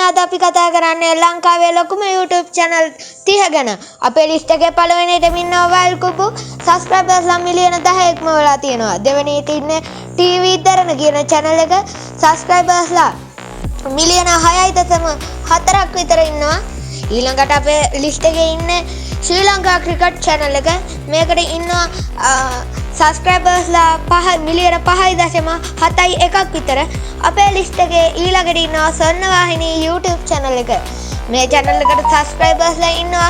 අද අපි කතා කරන්නේ ලංකාවේ ලොකුම YouTube channel 30 ගැන. අපේ ලිස්ට් එකේ පළවෙනියටම ඉන්නවා වයිල් කුපු. subscribersලා මිලියන 10ක්ම වෙලා තියෙනවා. දෙවෙනියට ඉන්නේ TV දරන කියන channel එක. subscribersලා මිලියන 6.4ක් විතර ඉන්නවා. ඊළඟට අපේ ලිස්ට් එකේ ඉන්නේ ශ්‍රී ලංකා ක්‍රිකට් channel එක. මේකට ඉන්නවා subscribersලා මිලියන 5.71ක් විතර. අපේ ලිස්ට් එකේ ඊළඟට ඉන්නවා ස්වර්ණවාහිනී YouTube channel එක. මේ channel එකට subscribersලා ඉන්නවා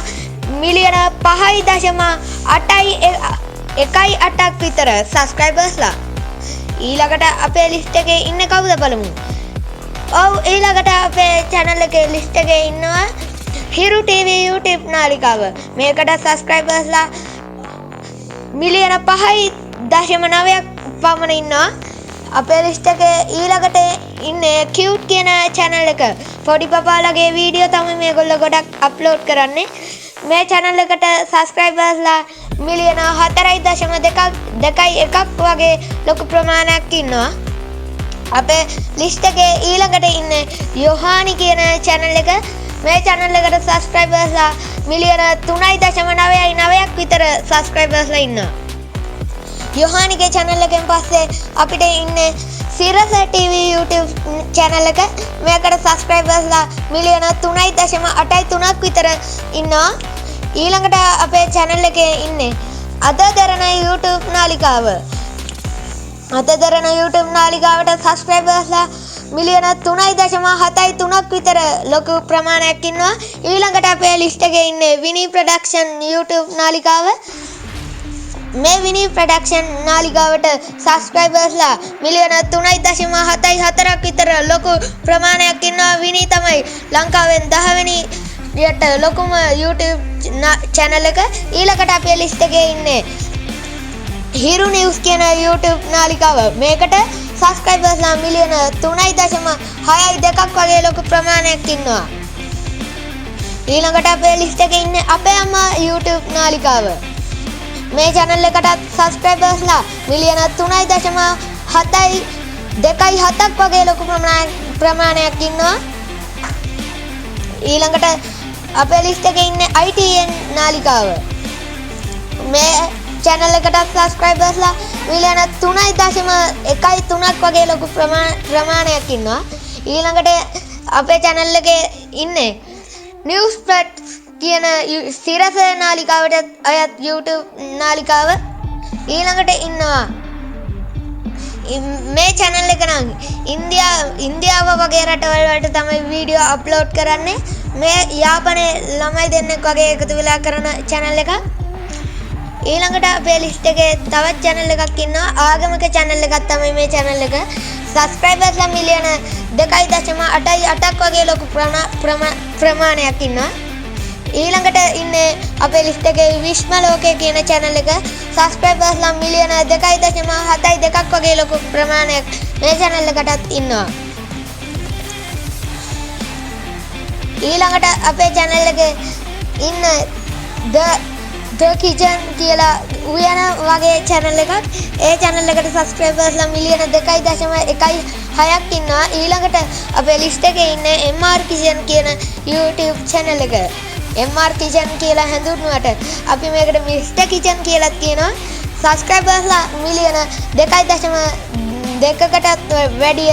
මිලියන 5.8ක් විතර subscribersලා. ඊළඟට අපේ ලිස්ට් එකේ ඉන්නේ කවුද බලමු. ඔව් ඊළඟට අපේ channel එකේ ලිස්ට් එකේ ඉන්නවා හිරු TV YouTube නාලිකාව. මේකට subscribersලා මිලියන 5.9ක් පමණ ඉන්නවා. අපේ ලිස්ට් එකේ ඊළඟට ඉන්නේ cute කියන channel එක. පොඩි පපාලගේ වීඩියෝ තමයි මේගොල්ලෝ ගොඩක් අප්ලෝඩ් කරන්නේ. මේ channel එකට subscribersලා මිලියන 4.2ක් වගේ ලොකු ප්‍රමාණයක් ඉන්නවා. අපේ ලිස්ට් එකේ ඊළඟට ඉන්නේ යොහානි කියන channel එක. මේ channel එකට subscribersලා මිලියන 3.9ක් විතර subscribersලා ඉන්නවා. යොහානිගේ channel එකෙන් පස්සේ අපිට ඉන්නේ සිරස TV YouTube channel එක. මේකට subscribersලා මිලියන 3.83ක් විතර ඉන්නවා. ඊළඟට අපේ channel එකේ ඉන්නේ අද දරන YouTube නාලිකාව. අද දරන YouTube නාලිකාවට subscribersලා මිලියන 3.73ක් විතර ලොකු ප්‍රමාණයක් ඉන්නවා. ඊළඟට අපේ ලිස්ට් එකේ ඉන්නේ විනී ප්‍රොඩක්ෂන් YouTube නාලිකාව. මේ විනී ප්‍රොඩක්ෂන් නාලිකාවට subscribersලා මිලියන 3.74ක් විතර ලොකු ප්‍රමාණයක් ඉන්නවා. විනී තමයි ලංකාවෙන් 10 වෙනියට ලොකුම YouTube channel එක. ඊළඟට අපේ ලිස්ට් එකේ ඉන්නේ හිරු නිවුස් කියන YouTube නාලිකාව. මේකට subscribersලා මිලියන 3.62ක් වගේ ලොකු ප්‍රමාණයක් ඉන්නවා. ඊළඟට අපේ ලිස්ට් එකේ ඉන්නේ අපේ අම්මා YouTube නාලිකාව. මේ channel එකටත් subscribersලා මිලියන 3.27ක් වගේ ලොකු ප්‍රමාණයක් ඉන්නවා. ඊළඟට අපේ ලිස්ට් එකේ ඉන්නේ ITN නාලිකාව. මේ channel එකටත් subscribersලා මිලියන 3.13ක් වගේ ලොකු ප්‍රමාණයක් ඉන්නවා. ඊළඟට අපේ channel එකේ ඉන්නේ news spread කියන සිරස නාලිකාවට අයත් YouTube නාලිකාව. ඊළඟට ඉන්නවා මේ channel එක නම් ඉන්දියාව වගේ රටවල් වලට තමයි වීඩියෝ අප්ලෝඩ් කරන්නේ. මේ යාපනයේ ළමයි දෙන්නෙක් වගේ එකතු වෙලා කරන channel එකක්. ඊළඟට අපේ ලිස්ට් එකේ තවත් channel එකක් ඉන්නවා ආගමික channel එකක් තමයි මේ channel එක. subscribersලා මිලියන 2.88ක් වගේ ලොකු ප්‍රමාණයක් ඉන්නවා. ඊළඟට ඉන්නේ අපේ ලිස්ට් එකේ විශ්ම ලෝකය කියන channel එක. subscribersලා මිලියන 2.72ක් වගේ ලොකු ප්‍රමාණයක් මේ channel එකටත් ඉන්නවා. ඊළඟට අපේ channel එකේ ඉන්න The Kitchen කියලා උයන වගේ channel එකක්. ඒ channel එකට subscribersලා මිලියන 2.16ක් ඉන්නවා. ඊළඟට අපේ ලිස්ට් එකේ ඉන්නේ MR Kitchen කියන YouTube channel එක. MR Kitchen කියලා හැඳින්වුවට අපි මේකට Mr Kitchen කියලා කියනවා. subscribersලා මිලියන 2.2කටත් වැඩි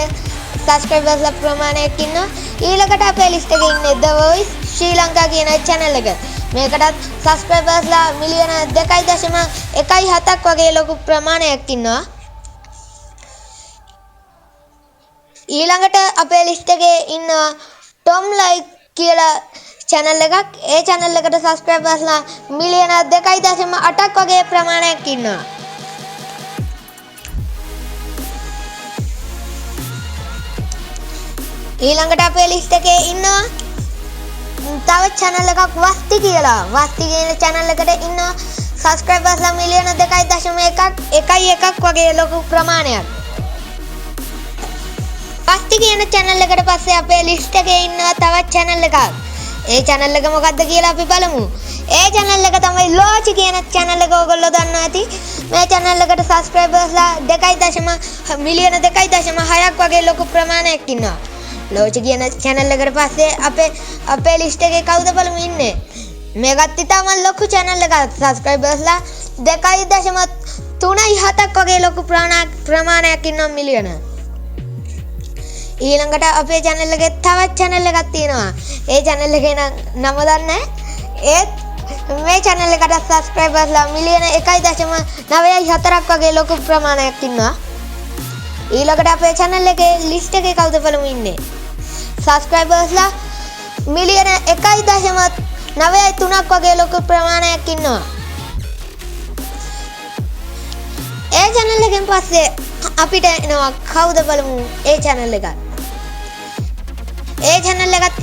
subscribersලා ප්‍රමාණයක් ඉන්නවා. ඊළඟට අපේ ලිස්ට් එකේ ඉන්නේ The Voice ශ්‍රී ලංකා කියන channel එක. මේකටත් subscribersලා මිලියන 2.17ක් වගේ ලොකු ප්‍රමාණයක් ඉන්නවා. ඊළඟට අපේ ලිස්ට් එකේ ඉන්නවා Tom Like කියලා channel එකක්. ඒ channel එකට subscribersලා මිලියන 2.8ක් වගේ ප්‍රමාණයක් ඉන්නවා. ඊළඟට අපේ ලිස්ට් එකේ ඉන්නවා තව channel එකක් වස්ති කියලා. වස්ති කියන channel එකට ඉන්නවා subscribersලා මිලියන 2.1ක් වගේ ලොකු ප්‍රමාණයක්. වස්ති කියන channel එකට පස්සේ අපේ ලිස්ට් එකේ ඉන්නවා තවත් channel එකක්. ඒ channel එක මොකක්ද කියලා අපි බලමු. ඒ channel එක තමයි ලෝචි කියන channel එක. ඔයගොල්ලෝ දන්නවා ඇති. මේ channel එකට subscribersලා මිලියන 2.6ක් වගේ ලොකු ප්‍රමාණයක් ඉන්නවා. ලෝච කියන channel එකට පස්සේ අපේ list එකේ කවුද බලමු ඉන්නේ? මේකත් ඉතාම ලොකු channel එකක්. subscribersලා 2.37ක් වගේ ලොකු ප්‍රමාණයක් ඉන්නවා මිලියන. ඊළඟට අපේ channel එකේ තවත් channel එකක් තියෙනවා. ඒ channel එකේ නම දන්නේ ඒත් මේ channel එකට subscribersලා මිලියන 1.94ක් වගේ ලොකු ප්‍රමාණයක් ඉන්නවා. ඊළඟට අපේ channel එකේ list එකේ කවුද බලමු ඉන්නේ? subscribersලා මිලියන 1.93ක් වගේ ලොකු ප්‍රමාණයක් ඉන්නවා. ඒ channel එකෙන් පස්සේ අපිට එනවා කවුද බලමු ඒ channel එක. ඒ channel එකත්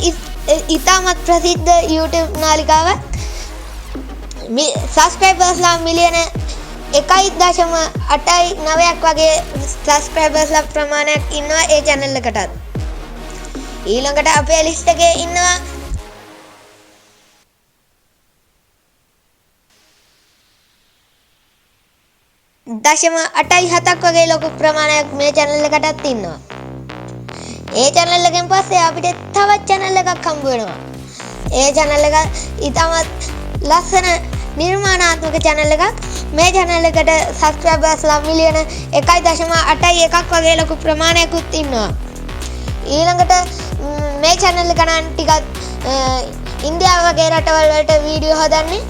ඉතාමත් ප්‍රසිද්ධ YouTube නාලිකාවක්. subscribersලා මිලියන 1.89ක් වගේ subscribersලා ප්‍රමාණයක් ඉන්නවා ඒ channel එකටත්. ඊළඟට අපේ list එකේ ඉන්නවා 0.87ක් වගේ ලොකු ප්‍රමාණයක් මේ channel එකටත් ඉන්නවා. ඒ channel එකෙන් පස්සේ අපිට තවත් channel එකක් හම්බ වෙනවා. ඒ channel එක ඉතාමත් ලස්සන නිර්මාණාත්මක channel එකක්. මේ channel එකට subscribersලා මිලියන 1.81ක් වගේ ලොකු ප්‍රමාණයකුත් ඉන්නවා. ඊළඟට මේ channel එක නම් ටිකක් ඉන්දියාව වගේ රටවල් වලට වීඩියෝ හදන්නේ.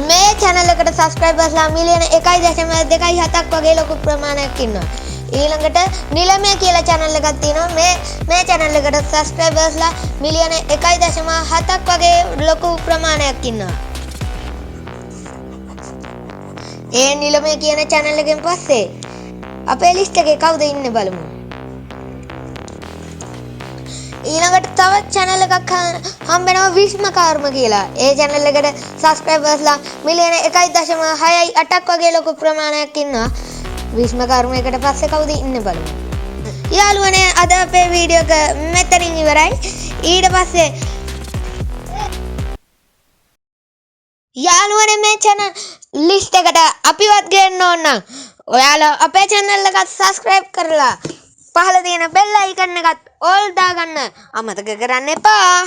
මේ channel එකට subscribersලා මිලියන 1.27ක් වගේ ලොකු ප්‍රමාණයක් ඉන්නවා. ඊළඟට නිලමය කියලා channel එකක් තියෙනවා. මේ channel එකට subscribersලා මිලියන 1.7ක් වගේ ලොකු ප්‍රමාණයක් ඉන්නවා. ඒ නිලමය කියන channel එකෙන් පස්සේ අපේ list එකේ කවුද ඉන්නේ බලමු. ඊළඟට තවත් channel එකක් හම්බෙනවා විශ්මකර්ම කියලා. ඒ channel එකට subscribersලා මිලියන 1.68ක් වගේ ලොකු ප්‍රමාණයක් ඉන්නවා. විශ්මකර්ම එකට පස්සේ කවුද ඉන්නේ බලමු. යාළුවනේ අද අපේ වීඩියෝ එක මෙතනින් ඉවරයි. ඊට පස්සේ යාළුවනේ මේ channel list එකට අපිවත් ගේන්න ඕන නම් ඔයාලා අපේ channel එකත් subscribe කරලා පහළ තියෙන bell icon එකත් all දාගන්න අමතක කරන්න එපා.